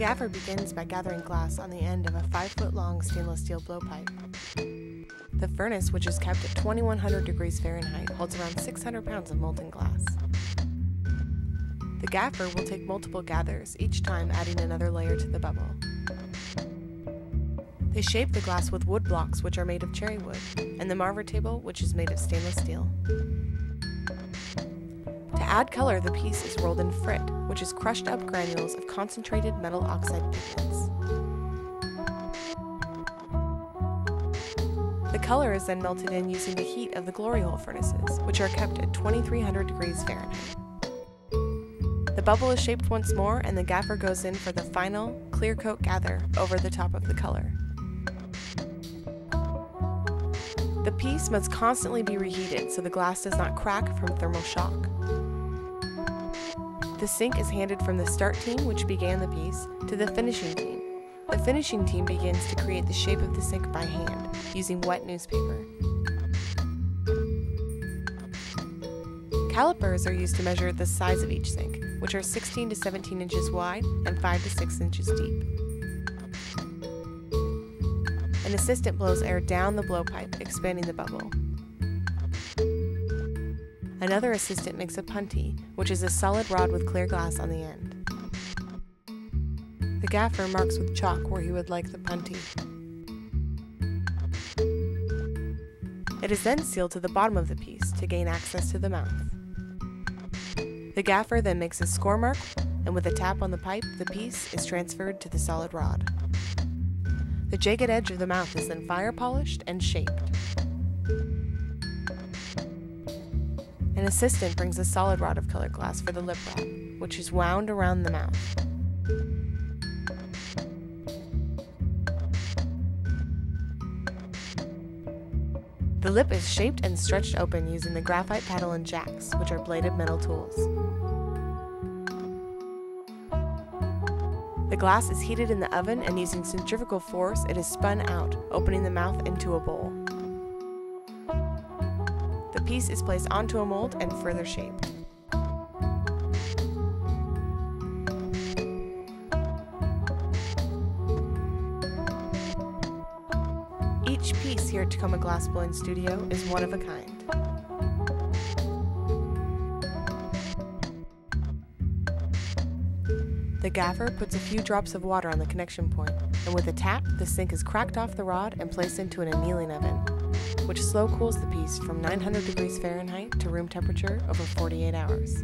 gaffer begins by gathering glass on the end of a 5-foot-long stainless steel blowpipe. The furnace, which is kept at 2100 degrees Fahrenheit, holds around 600 pounds of molten glass. The gaffer will take multiple gathers, each time adding another layer to the bubble. They shape the glass with wood blocks, which are made of cherry wood, and the marver table, which is made of stainless steel. To add color, the piece is rolled in frit, which is crushed up granules of concentrated metal oxide pigments. The color is then melted in using the heat of the glory hole furnaces, which are kept at 2300 degrees Fahrenheit. The bubble is shaped once more, and the gaffer goes in for the final, clear coat gather over the top of the color. The piece must constantly be reheated so the glass does not crack from thermal shock. The sink is handed from the start team, which began the piece, to the finishing team. The finishing team begins to create the shape of the sink by hand, using wet newspaper. Calipers are used to measure the size of each sink, which are 16 to 17 inches wide and 5 to 6 inches deep. An assistant blows air down the blowpipe, expanding the bubble. Another assistant makes a punty, which is a solid rod with clear glass on the end. The gaffer marks with chalk where he would like the punty. It is then sealed to the bottom of the piece to gain access to the mouth. The gaffer then makes a score mark, and with a tap on the pipe, the piece is transferred to the solid rod. The jagged edge of the mouth is then fire polished and shaped. An assistant brings a solid rod of colored glass for the lip wrap, which is wound around the mouth. The lip is shaped and stretched open using the graphite paddle and jacks, which are bladed metal tools. The glass is heated in the oven, and using centrifugal force, it is spun out, opening the mouth into a bowl. The piece is placed onto a mold and further shaped. Each piece here at Tacoma Glass Blowing Studio is one of a kind. The gaffer puts a few drops of water on the connection point, and with a tap, the sink is cracked off the rod and placed into an annealing oven, which slow cools the piece from 900 degrees Fahrenheit to room temperature over 48 hours.